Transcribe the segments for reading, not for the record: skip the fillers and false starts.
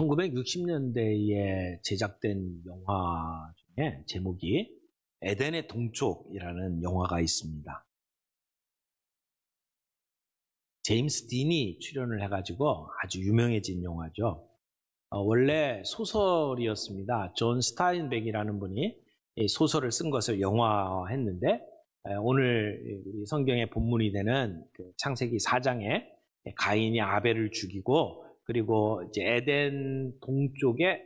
1960년대에 제작된 영화 중에 제목이 에덴의 동쪽이라는 영화가 있습니다. 제임스 딘이 출연을 해가지고 아주 유명해진 영화죠. 원래 소설이었습니다. 존 스타인백이라는 분이 이 소설을 쓴 것을 영화화했는데 오늘 우리 성경의 본문이 되는 그 창세기 4장에 가인이 아벨을 죽이고 그리고 이제 에덴 동쪽에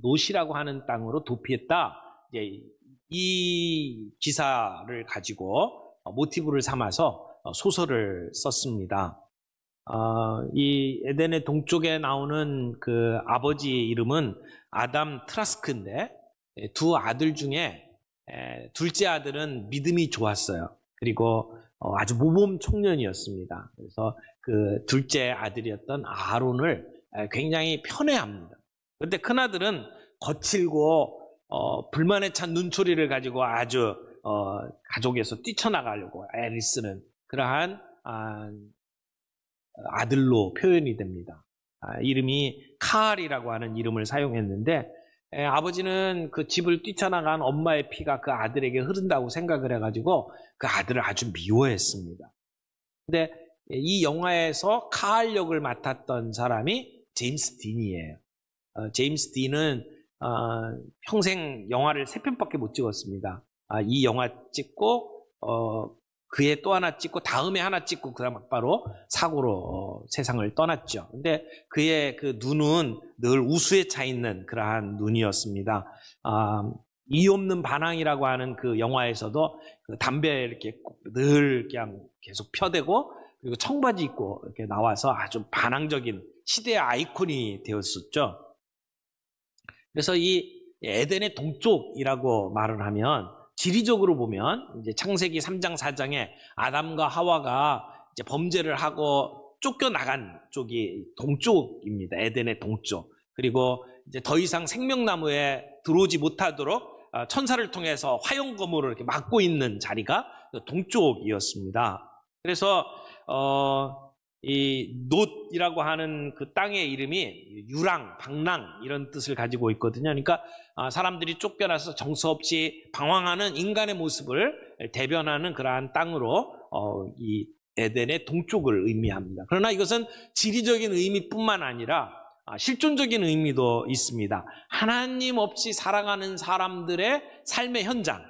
놋이라고 하는 땅으로 도피했다. 이제 이 기사를 가지고 모티브를 삼아서 소설을 썼습니다. 이 에덴의 동쪽에 나오는 그 아버지의 이름은 아담 트라스크인데 두 아들 중에 둘째 아들은 믿음이 좋았어요. 그리고 아주 모범 청년이었습니다. 그래서 그 둘째 아들이었던 아론을 굉장히 편애합니다. 그런데 큰아들은 거칠고 불만에 찬 눈초리를 가지고 아주 가족에서 뛰쳐나가려고 애를 쓰는 그러한 아들로 표현이 됩니다. 이름이 카알이라고 하는 이름을 사용했는데 아버지는 그 집을 뛰쳐나간 엄마의 피가 그 아들에게 흐른다고 생각을 해가지고 그 아들을 아주 미워했습니다. 근데 이 영화에서 카알 역을 맡았던 사람이 제임스 딘이에요. 제임스 딘은 평생 영화를 3편밖에 못 찍었습니다. 이 영화 찍고 그해 또 하나 찍고 다음에 하나 찍고 그다음 바로 사고로 세상을 떠났죠. 근데 그의 그 눈은 늘 우수에 차 있는 그러한 눈이었습니다. 이 없는 반항이라고 하는 그 영화에서도 그 담배 이렇게 늘 그냥 계속 펴대고 그리고 청바지 입고 이렇게 나와서 아주 반항적인 시대의 아이콘이 되었었죠. 그래서 이 에덴의 동쪽이라고 말을 하면 지리적으로 보면 이제 창세기 3장 4장에 아담과 하와가 이제 범죄를 하고 쫓겨나간 쪽이 동쪽입니다. 에덴의 동쪽. 그리고 이제 더 이상 생명나무에 들어오지 못하도록 천사를 통해서 화용검으로 이렇게 막고 있는 자리가 동쪽이었습니다. 그래서 이 놋이라고 하는 그 땅의 이름이 유랑, 방랑 이런 뜻을 가지고 있거든요. 그러니까 사람들이 쫓겨나서 정서 없이 방황하는 인간의 모습을 대변하는 그러한 땅으로 이 에덴의 동쪽을 의미합니다. 그러나 이것은 지리적인 의미뿐만 아니라 실존적인 의미도 있습니다. 하나님 없이 살아가는 사람들의 삶의 현장,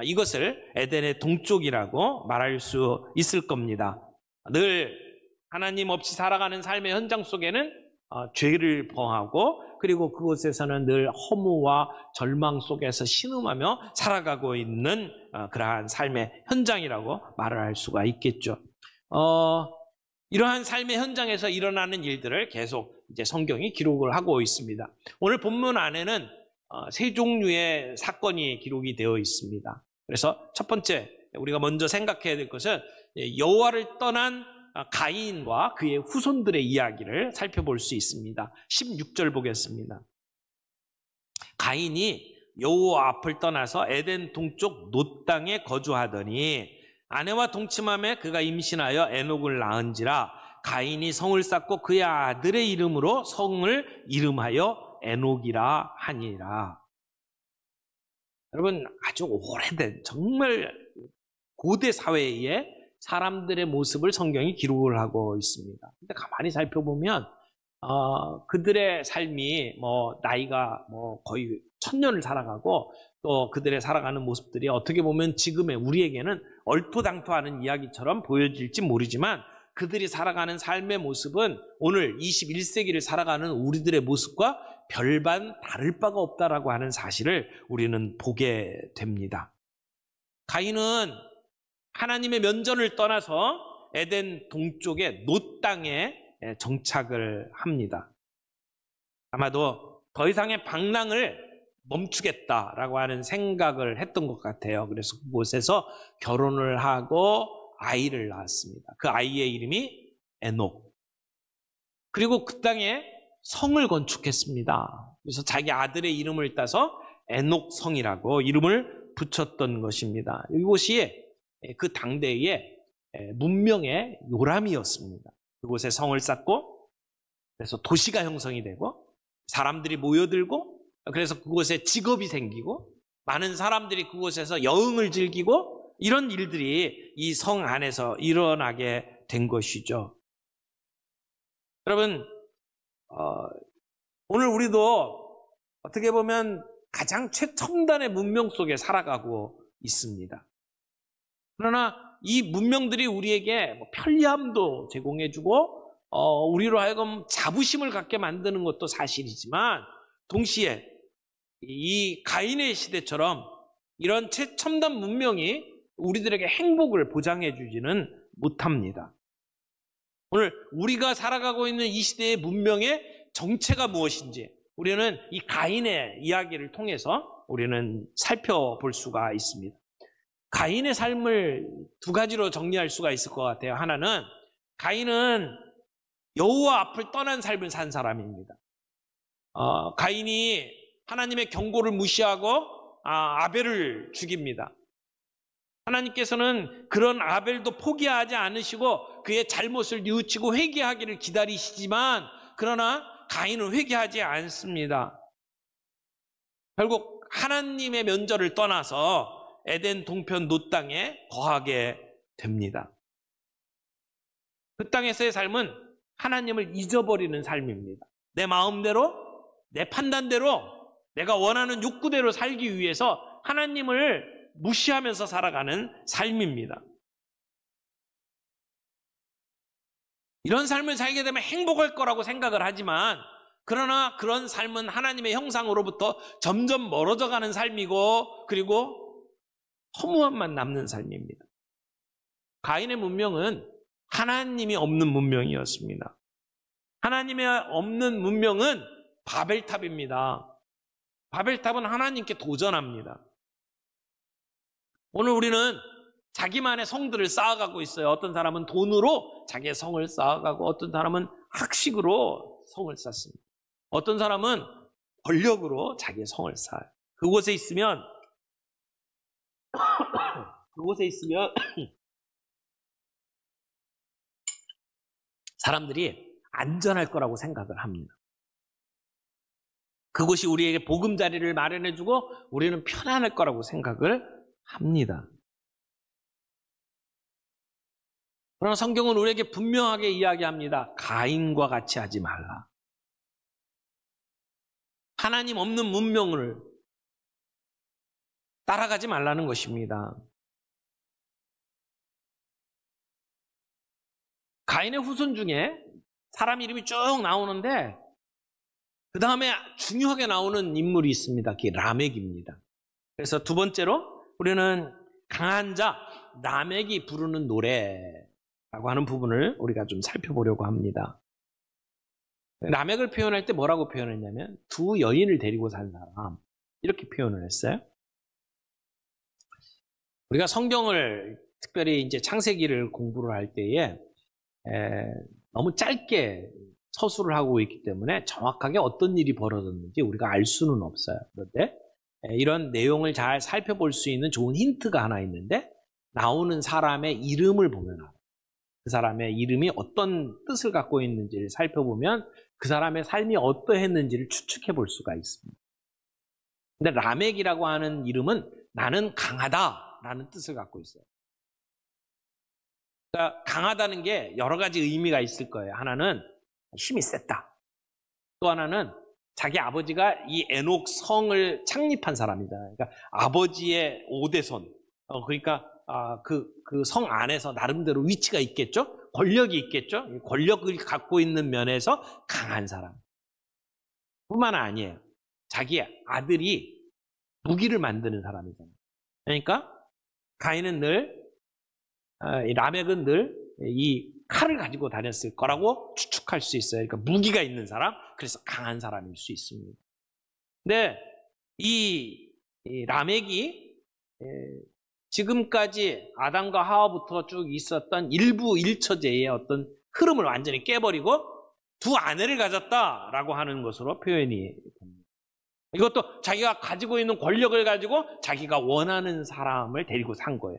이것을 에덴의 동쪽이라고 말할 수 있을 겁니다. 늘 하나님 없이 살아가는 삶의 현장 속에는 죄를 범하고 그리고 그곳에서는 늘 허무와 절망 속에서 신음하며 살아가고 있는 그러한 삶의 현장이라고 말을 할 수가 있겠죠. 이러한 삶의 현장에서 일어나는 일들을 계속 이제 성경이 기록을 하고 있습니다. 오늘 본문 안에는 세 종류의 사건이 기록이 되어 있습니다. 그래서 첫 번째 우리가 먼저 생각해야 될 것은 여호와를 떠난 가인과 그의 후손들의 이야기를 살펴볼 수 있습니다. 16절 보겠습니다. 가인이 여호와 앞을 떠나서 에덴 동쪽 놋 땅에 거주하더니 아내와 동침함에 그가 임신하여 에녹을 낳은지라 가인이 성을 쌓고 그의 아들의 이름으로 성을 이름하여 에녹이라 하니라. 여러분, 아주 오래된 정말 고대 사회에 사람들의 모습을 성경이 기록을 하고 있습니다. 근데 가만히 살펴보면 그들의 삶이 나이가 거의 1000년을 살아가고 또 그들의 살아가는 모습들이 어떻게 보면 지금의 우리에게는 얼토당토하는 이야기처럼 보여질지 모르지만 그들이 살아가는 삶의 모습은 오늘 21세기를 살아가는 우리들의 모습과 별반 다를 바가 없다라고 하는 사실을 우리는 보게 됩니다. 가인은 하나님의 면전을 떠나서 에덴 동쪽의 놋 땅에 정착을 합니다. 아마도 더 이상의 방랑을 멈추겠다라고 하는 생각을 했던 것 같아요. 그래서 그곳에서 결혼을 하고 아이를 낳았습니다. 그 아이의 이름이 에녹. 그리고 그 땅에 성을 건축했습니다. 그래서 자기 아들의 이름을 따서 에녹성이라고 이름을 붙였던 것입니다. 이곳이 그 당대의 문명의 요람이었습니다. 그곳에 성을 쌓고 그래서 도시가 형성이 되고 사람들이 모여들고, 그래서 그곳에 직업이 생기고, 많은 사람들이 그곳에서 여흥을 즐기고, 이런 일들이 이 성 안에서 일어나게 된 것이죠. 여러분, 오늘 우리도 어떻게 보면 가장 최첨단의 문명 속에 살아가고 있습니다. 그러나 이 문명들이 우리에게 편리함도 제공해주고 우리로 하여금 자부심을 갖게 만드는 것도 사실이지만, 동시에 이 가인의 시대처럼 이런 최첨단 문명이 우리들에게 행복을 보장해주지는 못합니다. 오늘 우리가 살아가고 있는 이 시대의 문명의 정체가 무엇인지 우리는 이 가인의 이야기를 통해서 우리는 살펴볼 수가 있습니다. 가인의 삶을 두 가지로 정리할 수가 있을 것 같아요. 하나는, 가인은 여호와 앞을 떠난 삶을 산 사람입니다. 가인이 하나님의 경고를 무시하고 아벨을 죽입니다. 하나님께서는 그런 아벨도 포기하지 않으시고 그의 잘못을 뉘우치고 회개하기를 기다리시지만, 그러나 가인은 회개하지 않습니다. 결국 하나님의 면전을 떠나서 에덴 동편 놋 땅에 거하게 됩니다. 그 땅에서의 삶은 하나님을 잊어버리는 삶입니다. 내 마음대로, 내 판단대로, 내가 원하는 욕구대로 살기 위해서 하나님을 무시하면서 살아가는 삶입니다. 이런 삶을 살게 되면 행복할 거라고 생각을 하지만, 그러나 그런 삶은 하나님의 형상으로부터 점점 멀어져가는 삶이고, 그리고 허무함만 남는 삶입니다. 가인의 문명은 하나님이 없는 문명이었습니다. 하나님이 없는 문명은 바벨탑입니다. 바벨탑은 하나님께 도전합니다. 오늘 우리는 자기만의 성들을 쌓아가고 있어요. 어떤 사람은 돈으로 자기의 성을 쌓아가고, 어떤 사람은 학식으로 성을 쌓습니다. 어떤 사람은 권력으로 자기의 성을 쌓아요. 그곳에 있으면 사람들이 안전할 거라고 생각을 합니다. 그곳이 우리에게 보금자리를 마련해주고 우리는 편안할 거라고 생각을 합니다. 그러나 성경은 우리에게 분명하게 이야기합니다. 가인과 같이 하지 말라. 하나님 없는 문명을 따라가지 말라는 것입니다. 가인의 후손 중에 사람 이름이 쭉 나오는데, 그 다음에 중요하게 나오는 인물이 있습니다. 그게 라멕입니다. 그래서 두 번째로 우리는 강한 자 라멕이 부르는 노래라고 하는 부분을 우리가 좀 살펴보려고 합니다. 라멕을 표현할 때 뭐라고 표현했냐면, 두 여인을 데리고 산 사람, 이렇게 표현을 했어요. 우리가 성경을 특별히 이제 창세기를 공부를 할 때에 너무 짧게 서술을 하고 있기 때문에 정확하게 어떤 일이 벌어졌는지 우리가 알 수는 없어요. 그런데 이런 내용을 잘 살펴볼 수 있는 좋은 힌트가 하나 있는데, 나오는 사람의 이름을 보면 알아요. 그 사람의 이름이 어떤 뜻을 갖고 있는지를 살펴보면 그 사람의 삶이 어떠했는지를 추측해 볼 수가 있습니다. 근데 라멕이라고 하는 이름은 나는 강하다라는 뜻을 갖고 있어요. 그러니까 강하다는 게 여러 가지 의미가 있을 거예요. 하나는 힘이 셌다. 또 하나는 자기 아버지가 이 에녹 성을 창립한 사람이다. 그러니까 아버지의 5대손. 그러니까 그 성 안에서 나름대로 위치가 있겠죠? 권력이 있겠죠? 권력을 갖고 있는 면에서 강한 사람. 뿐만 아니에요. 자기 아들이 무기를 만드는 사람이잖아요. 그러니까 가인은 라멕은 늘 이 칼을 가지고 다녔을 거라고 추측할 수 있어요. 그러니까 무기가 있는 사람, 그래서 강한 사람일 수 있습니다. 근데 이 라멕이 지금까지 아담과 하와부터 쭉 있었던 일부 일처제의 어떤 흐름을 완전히 깨버리고 두 아내를 가졌다라고 하는 것으로 표현이 됩니다. 이것도 자기가 가지고 있는 권력을 가지고 자기가 원하는 사람을 데리고 산 거예요.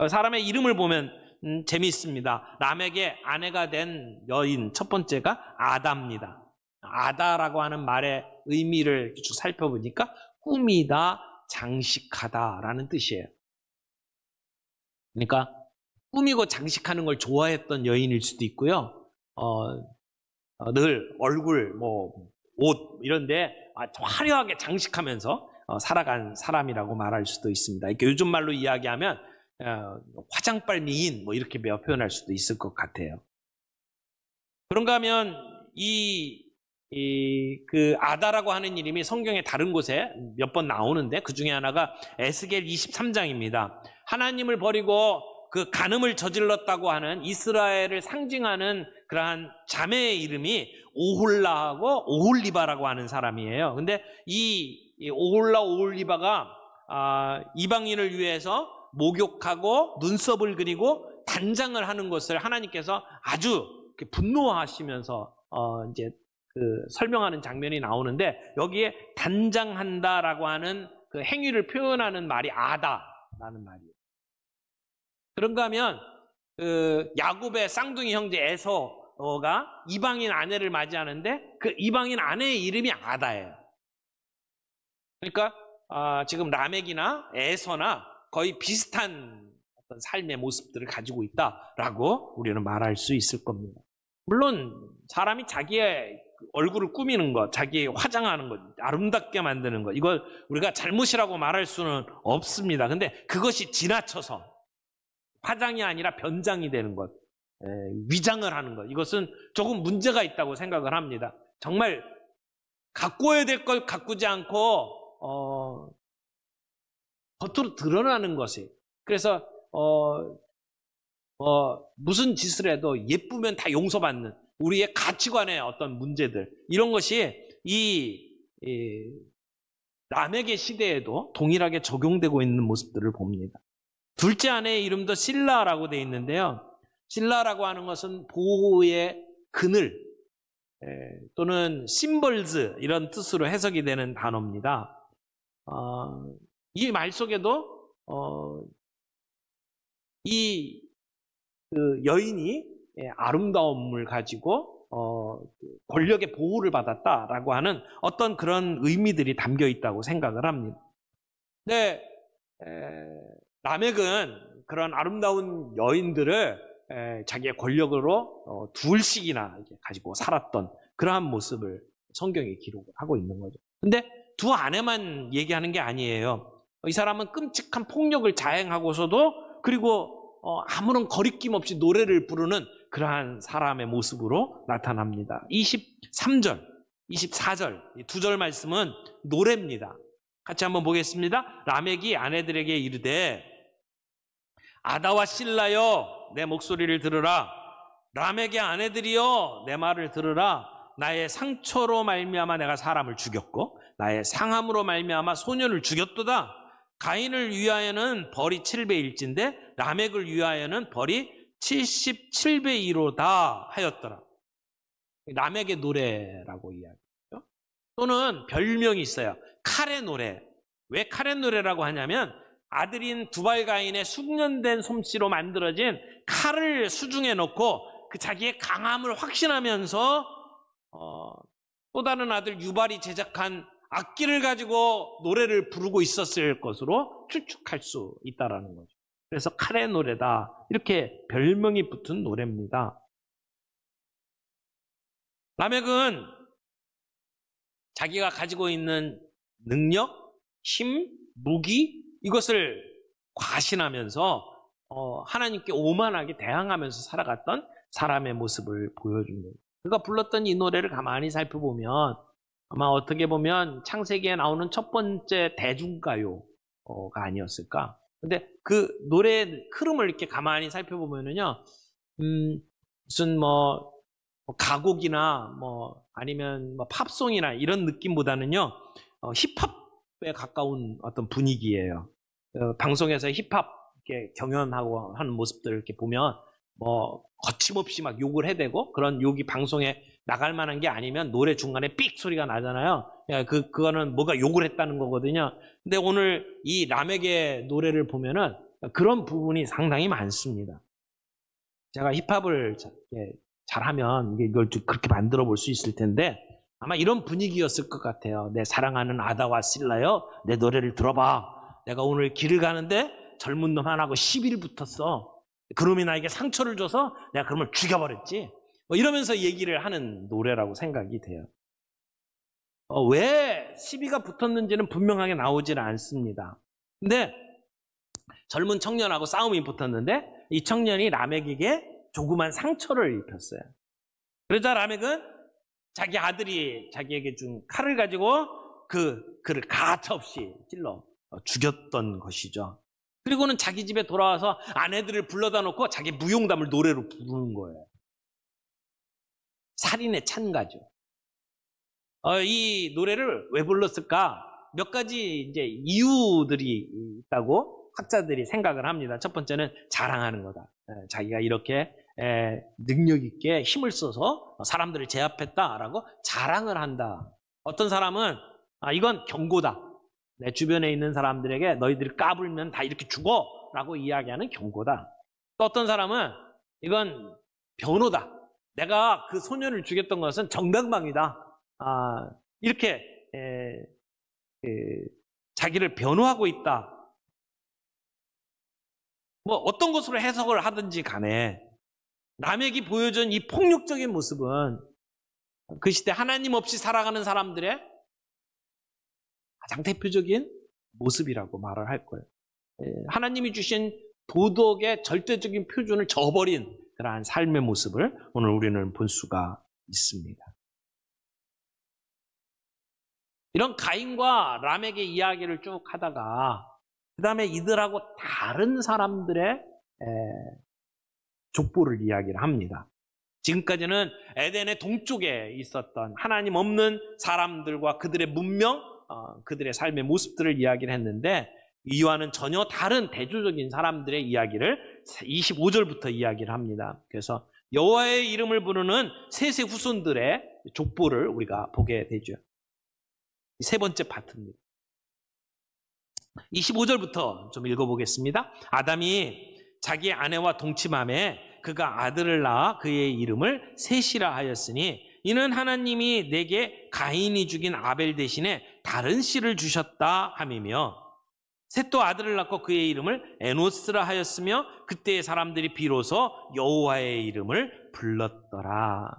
사람의 이름을 보면 재미있습니다. 라멕의 아내가 된 여인 첫 번째가 아다입니다. 아다라고 하는 말의 의미를 쭉 살펴보니까 꾸미다, 장식하다라는 뜻이에요. 그러니까 꾸미고 장식하는 걸 좋아했던 여인일 수도 있고요. 늘 얼굴, 옷 이런데 화려하게 장식하면서 살아간 사람이라고 말할 수도 있습니다. 이렇게 요즘 말로 이야기하면 화장빨 미인 이렇게 표현할 수도 있을 것 같아요. 그런가 하면 그 아다라고 하는 이름이 성경의 다른 곳에 몇 번 나오는데 그 중에 하나가 에스겔 23장입니다. 하나님을 버리고 그 간음을 저질렀다고 하는 이스라엘을 상징하는 그러한 자매의 이름이 오홀라하고 오홀리바라고 하는 사람이에요. 근데 이 오홀라 오홀리바가 이방인을 위해서 목욕하고 눈썹을 그리고 단장을 하는 것을 하나님께서 아주 분노하시면서 이제 설명하는 장면이 나오는데 여기에 단장한다라고 하는 그 행위를 표현하는 말이 아다라는 말이에요. 그런가 하면 야곱의 쌍둥이 형제 에서가 이방인 아내를 맞이하는데 그 이방인 아내의 이름이 아다예요. 그러니까 지금 라멕이나 에서나 거의 비슷한 어떤 삶의 모습들을 가지고 있다라고 우리는 말할 수 있을 겁니다. 물론 사람이 자기의 얼굴을 꾸미는 것, 자기 화장하는 것, 아름답게 만드는 것, 이걸 우리가 잘못이라고 말할 수는 없습니다. 근데 그것이 지나쳐서 화장이 아니라 변장이 되는 것, 위장을 하는 것, 이것은 조금 문제가 있다고 생각을 합니다. 정말 가꾸어야 될 걸 가꾸지 않고 겉으로 드러나는 것이, 그래서 무슨 짓을 해도 예쁘면 다 용서받는 우리의 가치관의 어떤 문제들, 이런 것이 이 라멕의 시대에도 동일하게 적용되고 있는 모습들을 봅니다. 둘째 아내의 이름도 실라라고 되어 있는데요. 실라라고 하는 것은 보호의 그늘 또는 심벌즈 이런 뜻으로 해석이 되는 단어입니다. 이 말 속에도 이 여인이 아름다움을 가지고 권력의 보호를 받았다라고 하는 어떤 그런 의미들이 담겨 있다고 생각을 합니다. 근데 라멕은 그런 아름다운 여인들을 자기의 권력으로 둘씩이나 가지고 살았던 그러한 모습을 성경에 기록을 하고 있는 거죠. 근데 두 아내만 얘기하는 게 아니에요. 이 사람은 끔찍한 폭력을 자행하고서도 그리고 아무런 거리낌 없이 노래를 부르는 그러한 사람의 모습으로 나타납니다. 23절, 24절 이 두 절 말씀은 노래입니다. 같이 한번 보겠습니다. 라멕이 아내들에게 이르되 아다와 실라여 내 목소리를 들으라. 라멕의 아내들이여 내 말을 들으라. 나의 상처로 말미암아 내가 사람을 죽였고 나의 상함으로 말미암아 소년을 죽였도다. 가인을 위하여는 벌이 7배일진데 라멕을 위하여는 벌이 77배이로다 하였더라. 라멕의 노래라고 이야기해요. 또는 별명이 있어요. 칼의 노래. 왜 칼의 노래라고 하냐면 아들인 두발가인의 숙련된 솜씨로 만들어진 칼을 수중에 넣고 그 자기의 강함을 확신하면서 또 다른 아들 유발이 제작한 악기를 가지고 노래를 부르고 있었을 것으로 추측할 수 있다는 거죠. 그래서 칼의 노래다 이렇게 별명이 붙은 노래입니다. 라멕은 자기가 가지고 있는 능력, 힘, 무기 이것을 과신하면서 하나님께 오만하게 대항하면서 살아갔던 사람의 모습을 보여줍니다. 그가 불렀던 이 노래를 가만히 살펴보면 아마 어떻게 보면 창세기에 나오는 첫 번째 대중가요가 아니었을까. 근데 그 노래의 흐름을 이렇게 가만히 살펴보면은요, 무슨 가곡이나 아니면 팝송이나 이런 느낌보다는요, 힙합에 가까운 어떤 분위기예요. 방송에서 힙합 이렇게 경연하고 하는 모습들을 이렇게 보면 거침없이 막 욕을 해대고 그런 욕이 방송에 나갈 만한 게 아니면 노래 중간에 삑 소리가 나잖아요. 그거는 뭐가 욕을 했다는 거거든요. 근데 오늘 이 라멕의 노래를 보면은 그런 부분이 상당히 많습니다. 제가 힙합을 잘하면 이걸 좀 그렇게 만들어 볼 수 있을 텐데 아마 이런 분위기였을 것 같아요. 내 사랑하는 아다와 실라여, 내 노래를 들어봐. 내가 오늘 길을 가는데 젊은 놈 하나하고 시비를 붙었어. 그놈이 나에게 상처를 줘서 내가 그놈을 죽여버렸지. 뭐 이러면서 얘기를 하는 노래라고 생각이 돼요. 왜 시비가 붙었는지는 분명하게 나오지는 않습니다. 근데 젊은 청년하고 싸움이 붙었는데 이 청년이 라멕에게 조그만 상처를 입혔어요. 그러자 라멕은 자기 아들이 자기에게 준 칼을 가지고 그를 가차없이 찔러 죽였던 것이죠. 그리고는 자기 집에 돌아와서 아내들을 불러다 놓고 자기 무용담을 노래로 부르는 거예요. 살인의 찬가죠. 이 노래를 왜 불렀을까? 몇 가지 이제 이유들이 있다고 학자들이 생각을 합니다. 첫 번째는 자랑하는 거다. 자기가 이렇게 능력 있게 힘을 써서 사람들을 제압했다라고 자랑을 한다. 어떤 사람은 이건 경고다. 내 주변에 있는 사람들에게 너희들이 까불면 다 이렇게 죽어라고 이야기하는 경고다. 또 어떤 사람은 이건 변호다. 내가 그 소년을 죽였던 것은 정당방위다. 이렇게 자기를 변호하고 있다. 뭐 어떤 것으로 해석을 하든지 간에 라멕이 보여준 이 폭력적인 모습은 그 시대 하나님 없이 살아가는 사람들의 가장 대표적인 모습이라고 말을 할 거예요. 하나님이 주신 도덕의 절대적인 표준을 저버린 그러한 삶의 모습을 오늘 우리는 볼 수가 있습니다. 이런 가인과 라멕의 이야기를 쭉 하다가 그 다음에 이들하고 다른 사람들의 족보를 이야기를 합니다. 지금까지는 에덴의 동쪽에 있었던 하나님 없는 사람들과 그들의 문명, 그들의 삶의 모습들을 이야기를 했는데 이와는 전혀 다른 대조적인 사람들의 이야기를 25절부터 이야기를 합니다. 그래서 여호와의 이름을 부르는 셋의 후손들의 족보를 우리가 보게 되죠. 세 번째 파트입니다. 25절부터 좀 읽어보겠습니다. 아담이 자기 아내와 동침함에 그가 아들을 낳아 그의 이름을 셋이라 하였으니 이는 하나님이 내게 가인이 죽인 아벨 대신에 다른 씨를 주셨다 함이며 셋도 아들을 낳고 그의 이름을 에노스라 하였으며 그때의 사람들이 비로소 여호와의 이름을 불렀더라.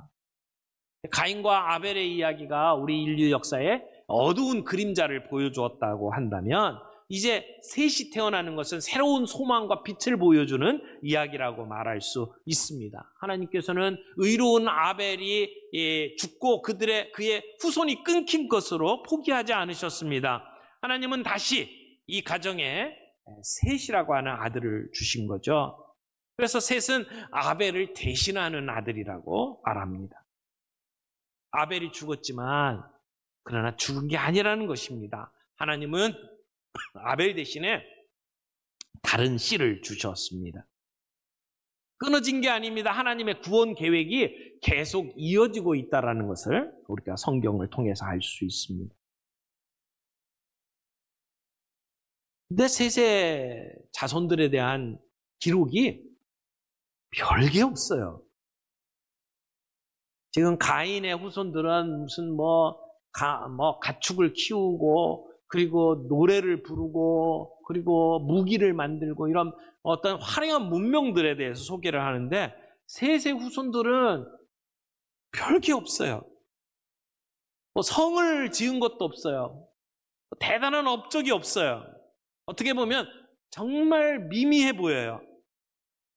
가인과 아벨의 이야기가 우리 인류 역사에 어두운 그림자를 보여주었다고 한다면 이제 셋이 태어나는 것은 새로운 소망과 빛을 보여주는 이야기라고 말할 수 있습니다. 하나님께서는 의로운 아벨이 죽고 그의 후손이 끊긴 것으로 포기하지 않으셨습니다. 하나님은 다시 이 가정에 셋이라고 하는 아들을 주신 거죠. 그래서 셋은 아벨을 대신하는 아들이라고 말합니다. 아벨이 죽었지만 그러나 죽은 게 아니라는 것입니다. 하나님은 아벨 대신에 다른 씨를 주셨습니다. 끊어진 게 아닙니다. 하나님의 구원 계획이 계속 이어지고 있다는 것을 우리가 성경을 통해서 알 수 있습니다. 근데 셋의 자손들에 대한 기록이 별게 없어요. 지금 가인의 후손들은 무슨 가축을 키우고 그리고 노래를 부르고 그리고 무기를 만들고 이런 어떤 화려한 문명들에 대해서 소개를 하는데 셋의 후손들은 별게 없어요. 성을 지은 것도 없어요. 대단한 업적이 없어요. 어떻게 보면 정말 미미해 보여요.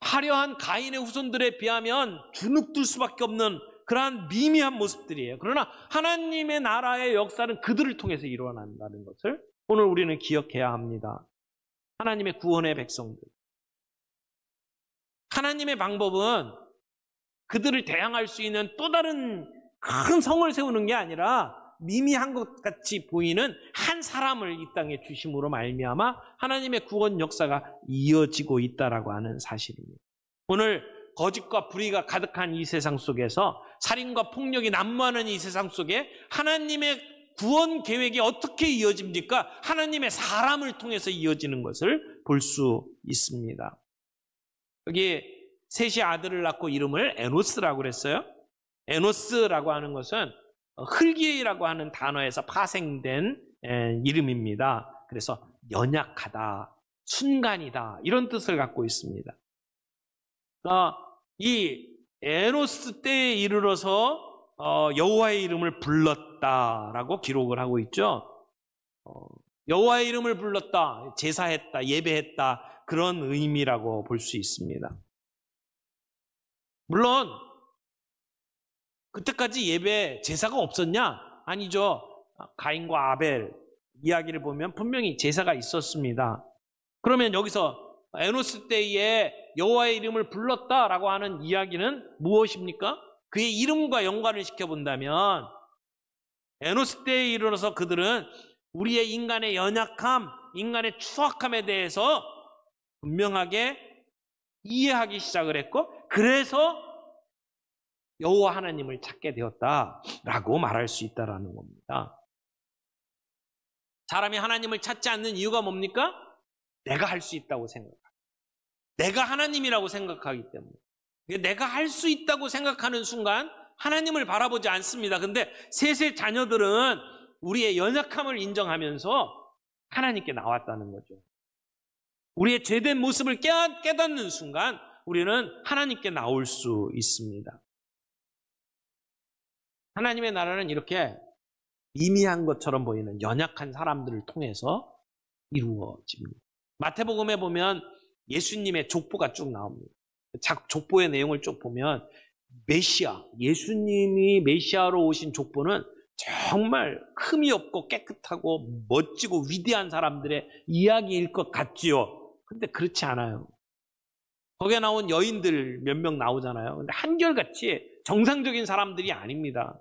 화려한 가인의 후손들에 비하면 주눅들 수밖에 없는 그러한 미미한 모습들이에요. 그러나 하나님의 나라의 역사는 그들을 통해서 일어난다는 것을 오늘 우리는 기억해야 합니다. 하나님의 구원의 백성들. 하나님의 방법은 그들을 대항할 수 있는 또 다른 큰 성을 세우는 게 아니라 미미한 것 같이 보이는 한 사람을 이 땅에 주심으로 말미암아 하나님의 구원 역사가 이어지고 있다라고 하는 사실입니다. 오늘 거짓과 불의가 가득한 이 세상 속에서 살인과 폭력이 난무하는 이 세상 속에 하나님의 구원 계획이 어떻게 이어집니까? 하나님의 사람을 통해서 이어지는 것을 볼 수 있습니다. 여기 셋이 아들을 낳고 이름을 에노스라고 그랬어요. 에노스라고 하는 것은 흙이라고 하는 단어에서 파생된 이름입니다. 그래서 연약하다, 순간이다 이런 뜻을 갖고 있습니다. 이 에노스 때에 이르러서 여호와의 이름을 불렀다라고 기록을 하고 있죠. 여호와의 이름을 불렀다, 제사했다, 예배했다 그런 의미라고 볼 수 있습니다. 물론 그때까지 예배 제사가 없었냐? 아니죠. 가인과 아벨 이야기를 보면 분명히 제사가 있었습니다. 그러면 여기서 에노스 때에 여호와의 이름을 불렀다라고 하는 이야기는 무엇입니까? 그의 이름과 연관을 시켜본다면 에노스 때에 이르러서 그들은 우리의 인간의 연약함, 인간의 추악함에 대해서 분명하게 이해하기 시작을 했고 그래서 여호와 하나님을 찾게 되었다라고 말할 수 있다라는 겁니다. 사람이 하나님을 찾지 않는 이유가 뭡니까? 내가 할 수 있다고 생각합니다. 내가 하나님이라고 생각하기 때문에. 내가 할 수 있다고 생각하는 순간 하나님을 바라보지 않습니다. 근데 셋의 자녀들은 우리의 연약함을 인정하면서 하나님께 나왔다는 거죠. 우리의 죄된 모습을 깨닫는 순간 우리는 하나님께 나올 수 있습니다. 하나님의 나라는 이렇게 미미한 것처럼 보이는 연약한 사람들을 통해서 이루어집니다. 마태복음에 보면 예수님의 족보가 쭉 나옵니다. 족보의 내용을 쭉 보면 메시아, 예수님이 메시아로 오신 족보는 정말 흠이 없고 깨끗하고 멋지고 위대한 사람들의 이야기일 것 같지요. 근데 그렇지 않아요. 거기에 나온 여인들 몇 명 나오잖아요. 근데 한결같이 정상적인 사람들이 아닙니다.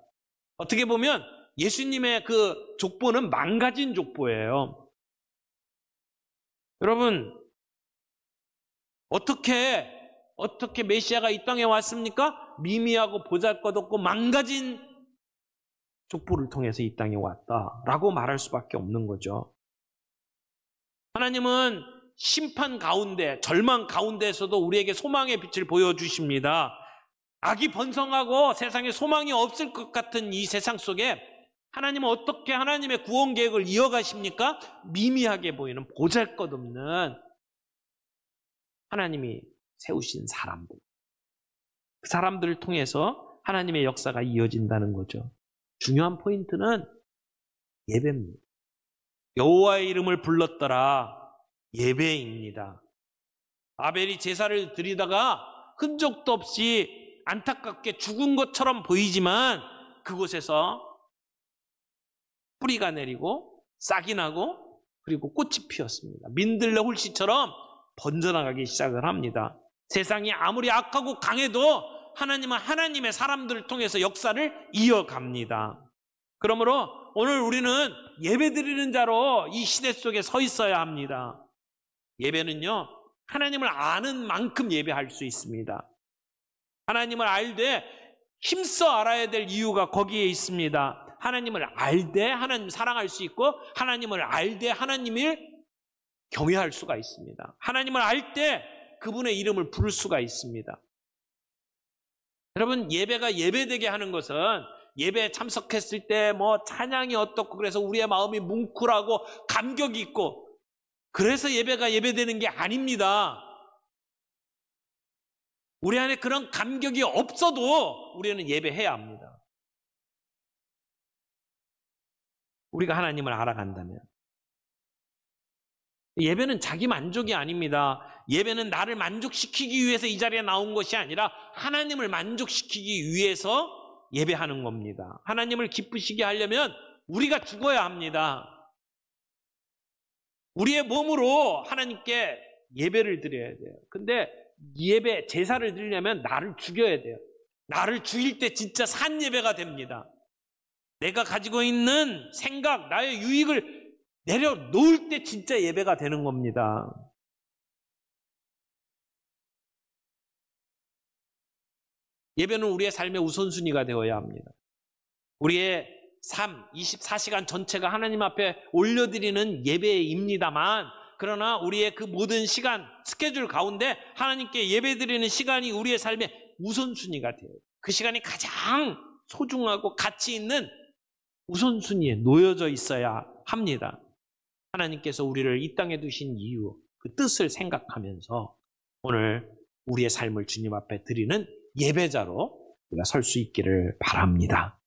어떻게 보면 예수님의 그 족보는 망가진 족보예요. 여러분, 어떻게 메시아가 이 땅에 왔습니까? 미미하고 보잘것없고 망가진 족보를 통해서 이 땅에 왔다라고 말할 수밖에 없는 거죠. 하나님은 심판 가운데, 절망 가운데에서도 우리에게 소망의 빛을 보여주십니다. 악이 번성하고 세상에 소망이 없을 것 같은 이 세상 속에 하나님은 어떻게 하나님의 구원 계획을 이어가십니까? 미미하게 보이는 보잘것없는 하나님이 세우신 사람들, 그 사람들을 통해서 하나님의 역사가 이어진다는 거죠. 중요한 포인트는 예배입니다. 여호와의 이름을 불렀더라, 예배입니다. 아벨이 제사를 드리다가 흔적도 없이 안타깝게 죽은 것처럼 보이지만 그곳에서 뿌리가 내리고 싹이 나고 그리고 꽃이 피었습니다. 민들레 홀씨처럼 번져나가기 시작을 합니다. 세상이 아무리 악하고 강해도 하나님은 하나님의 사람들을 통해서 역사를 이어갑니다. 그러므로 오늘 우리는 예배드리는 자로 이 시대 속에 서 있어야 합니다. 예배는요, 하나님을 아는 만큼 예배할 수 있습니다. 하나님을 알되 힘써 알아야 될 이유가 거기에 있습니다. 하나님을 알되 하나님 사랑할 수 있고 하나님을 알되 하나님을 경외할 수가 있습니다. 하나님을 알 때 그분의 이름을 부를 수가 있습니다. 여러분, 예배가 예배되게 하는 것은 예배에 참석했을 때 뭐 찬양이 어떻고 그래서 우리의 마음이 뭉클하고 감격이 있고 그래서 예배가 예배되는 게 아닙니다. 우리 안에 그런 감격이 없어도 우리는 예배해야 합니다. 우리가 하나님을 알아간다면. 예배는 자기 만족이 아닙니다. 예배는 나를 만족시키기 위해서 이 자리에 나온 것이 아니라 하나님을 만족시키기 위해서 예배하는 겁니다. 하나님을 기쁘시게 하려면 우리가 죽어야 합니다. 우리의 몸으로 하나님께 예배를 드려야 돼요. 근데 예배, 제사를 드리려면 나를 죽여야 돼요. 나를 죽일 때 진짜 산 예배가 됩니다. 내가 가지고 있는 생각, 나의 유익을 내려놓을 때 진짜 예배가 되는 겁니다. 예배는 우리의 삶의 우선순위가 되어야 합니다. 우리의 삶, 24시간 전체가 하나님 앞에 올려드리는 예배입니다만, 그러나 우리의 그 모든 시간, 스케줄 가운데 하나님께 예배드리는 시간이 우리의 삶의 우선순위가 돼요. 그 시간이 가장 소중하고 가치 있는 우선순위에 놓여져 있어야 합니다. 하나님께서 우리를 이 땅에 두신 이유, 그 뜻을 생각하면서 오늘 우리의 삶을 주님 앞에 드리는 예배자로 우리가 설 수 있기를 바랍니다.